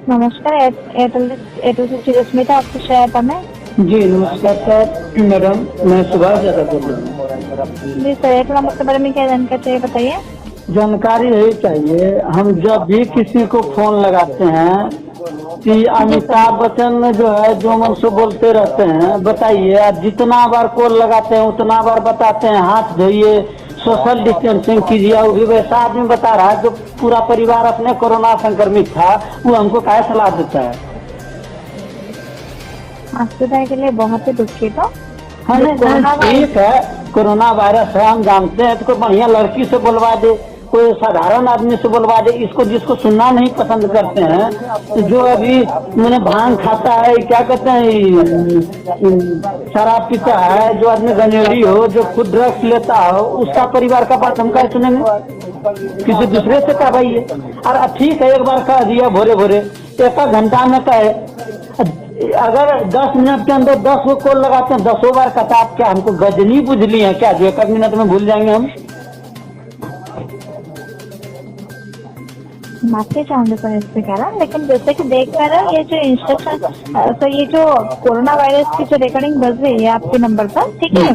नमस्कार, एयरटेल से रश्मिता आपकी सहायता में। जी नमस्कार सर मैडम, मैं सुभाष यादव बोल रहा हूँ। जी सर, एयरटेल नंबर के बारे में क्या जानकारी चाहिए बताइए। जानकारी यही चाहिए, हम जब भी किसी को फोन लगाते हैं कि अमिताभ बच्चन जो है जो मन से बोलते रहते हैं, बताइए आप जितना बार कॉल लगाते हैं उतना बार बताते हैं हाथ धोइए, सोशल डिस्टेंसिंग कीजिए। वो भी वैसा आदमी बता रहा है जो पूरा परिवार अपने कोरोना संक्रमित था, वो हमको क्या सलाह देता है। अस्पताल के लिए बहुत ही दुखित हो। हाँ ठीक है, कोरोना वायरस है हम जानते हैं, तो कोई बढ़िया लड़की से बुलवा दे, कोई साधारण आदमी से बुलवा दे। इसको जिसको सुनना नहीं पसंद करते हैं, तो जो अभी मैंने भांग खाता है, क्या कहते हैं, शराब पीता है, जो आदमी गंजेड़ी हो, जो खुद ड्रग्स लेता हो, उसका परिवार का बात हम क्या सुनेंगे, किसी दूसरे से क्या भाई है। और ठीक है, एक बार कह दिया भोरे भोरे, एक घंटा में कहे, अगर 10 मिनट के अंदर 10 को कॉल लगाते हैं, 10 बार कहता, आप क्या हमको गजनी बुझली है क्या, जो 1 मिनट में भूल जाएंगे हम। माफी चाहूंगी सर इससे कह रहा, लेकिन जैसे कि देख पा रहे हैं ये जो इंस्ट्रक्शन, तो ये जो कोरोना वायरस की जो रिकॉर्डिंग बज रही है आपके नंबर पर, ठीक है,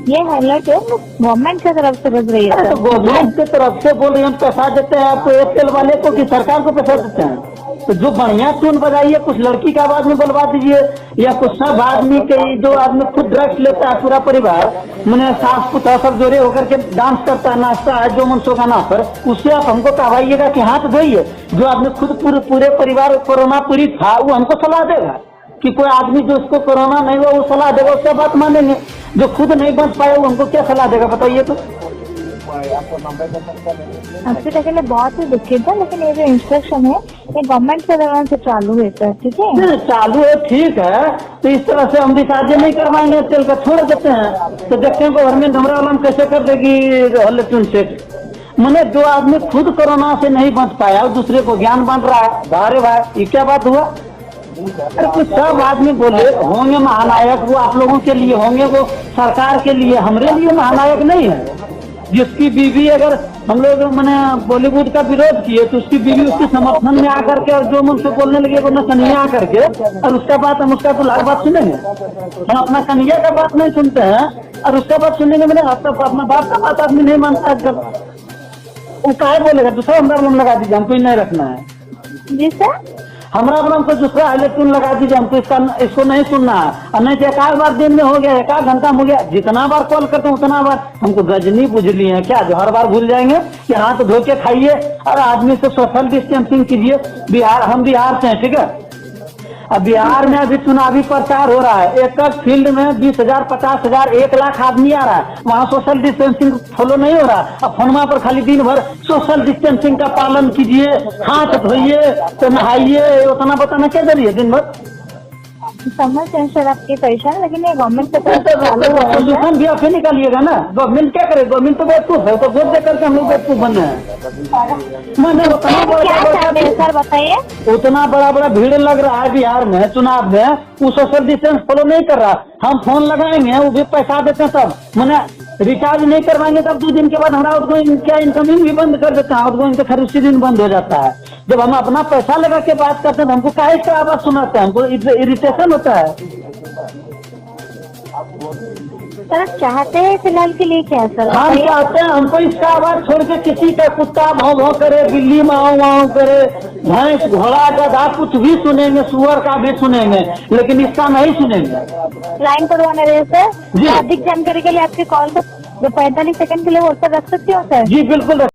ये हाईलाइट है गवर्नमेंट की तरफ से बज रही है। तो गवर्नमेंट की तरफ से बोल रहे हैं, हम पैसा देते हैं आपको एयरटेल वाले को कि सरकार को पैसा देते हैं। तो जो बढ़िया टून बजाइए, कुछ लड़की का आवाज में बुलवा दीजिए, या कुछ सब आदमी के, जो आदमी खुद ड्रग्स लेता है पूरा परिवार, मैंने सास पुता सब जोड़े होकर के डांस करता है, नाचता है जो मन सो गाना पर, उससे आप हमको कहवाइएगा कि हाथ धोइए। जो आदमी खुद पूरे परिवार कोरोना पीड़ित था, वो हमको सलाह देगा कि कोई आदमी जो उसको कोरोना नहीं हुआ वो सलाह देगा, उसका बात मानेंगे। जो खुद नहीं बच पाया वो हमको क्या सलाह देगा, बताइए तो। आपसे के लिए बहुत ही दुखित है, लेकिन ये जो इंस्ट्रक्शन है ये गवर्नमेंट के दौरान से चालू है सर, ठीक है। चालू है, ठीक है, तो इस तरह से हम रिचार्ज नहीं करवाएंगे, तेल का छोड़ देते हैं, तो देखते हैं गवर्नमेंट हमारा वाला में कैसे कर देगी टून सेट। मैंने जो आदमी खुद कोरोना से नहीं बच पाया और दूसरे को ज्ञान बांट रहा है, अरे भाई ये क्या बात हुआ। अरे कुछ सब आदमी बोले होंगे महानायक, वो आप लोगों के लिए होंगे, वो सरकार के लिए, हमारे लिए महानायक नहीं है। जिसकी बीवी, अगर हम लोग मैंने बॉलीवुड का विरोध किए तो उसकी बीवी उसके समर्थन में आकर के और जो मुझसे बोलने लगे वो कन्हैया आकर के, और उसका बात हम उसका तो बात सुनेंगे। हम अपना कन्हैया का बात नहीं सुनते हैं और उसका बात सुनेंगे। मैंने अपना बाप का बात आदमी नहीं मानता, जब वो क्या बोलेगा, दूसरा हमारा नाम लगा दीजिए, हमको नहीं रखना है। जी सर, हमारा नाम को दूसरा इलेक्ट्रॉन लगा दीजिए, हमको इसको नहीं सुनना है। और नहीं तो एक बार दिन में हो गया, 1 घंटा में हो गया, जितना बार कॉल करते हैं उतना बार हमको गजनी बुझली है क्या, जो हर बार भूल जाएंगे कि हाथ धो के खाइए और आदमी से सोशल डिस्टेंसिंग कीजिए। हम बिहार से हैं, ठीक है। अब बिहार में अभी चुनावी प्रचार हो रहा है, एक फील्ड में 20,000, 50,000, 1 लाख आदमी आ रहा है, वहाँ सोशल डिस्टेंसिंग फॉलो नहीं हो रहा। अब फोनमा पर खाली दिन भर सोशल डिस्टेंसिंग का पालन कीजिए, हाथ धोइए, तो नहाइए, उतना बताना क्या जरिए दिन भर। समझ हैं सर आपकी परेशानी, लेकिन ये गवर्नमेंट से सोल्यूशन भी आप ही निकालिएगा ना। गवर्नमेंट क्या करे, गवर्नमेंट तो बेवकूफ है, तो वोट देकर के हम लोग बेवकूफ बन रहे हैं। मैंने सर बताइए, उतना बड़ा भीड़ लग रहा है बिहार में चुनाव में, वो सोशल डिस्टेंस फॉलो नहीं कर रहा। हम फोन लगाएंगे, वो भी पैसा देते हैं, तब मैंने रिचार्ज नहीं करवाएंगे तब 2 दिन के बाद हमारा आउटगोइंग क्या इनकमिंग भी बंद कर देते हैं। आउटगोइंग तो खैर उसी दिन बंद हो जाता है। जब हम अपना पैसा लगा के बात करते हैं तो हमको काहे का आवाज सुनाते हैं, हमको इरिटेशन होता है। सर चाहते हैं फिलहाल के लिए क्या सर? हम चाहते हैं हमको इसका आवाज छोड़ के किसी का कुत्ता भाव भाव करे, बिल्ली माओ माओ करे, भैंस घोड़ा गधा कुछ भी सुनेंगे, सुअर का भी सुनेंगे, लेकिन इसका नहीं सुनेंगे। लाइन पर बने रहे सर। अधिक जानकारी के लिए आपके कॉल को 45 सेकंड के लिए होल्ड पर रख सकती हूँ सर? जी बिल्कुल।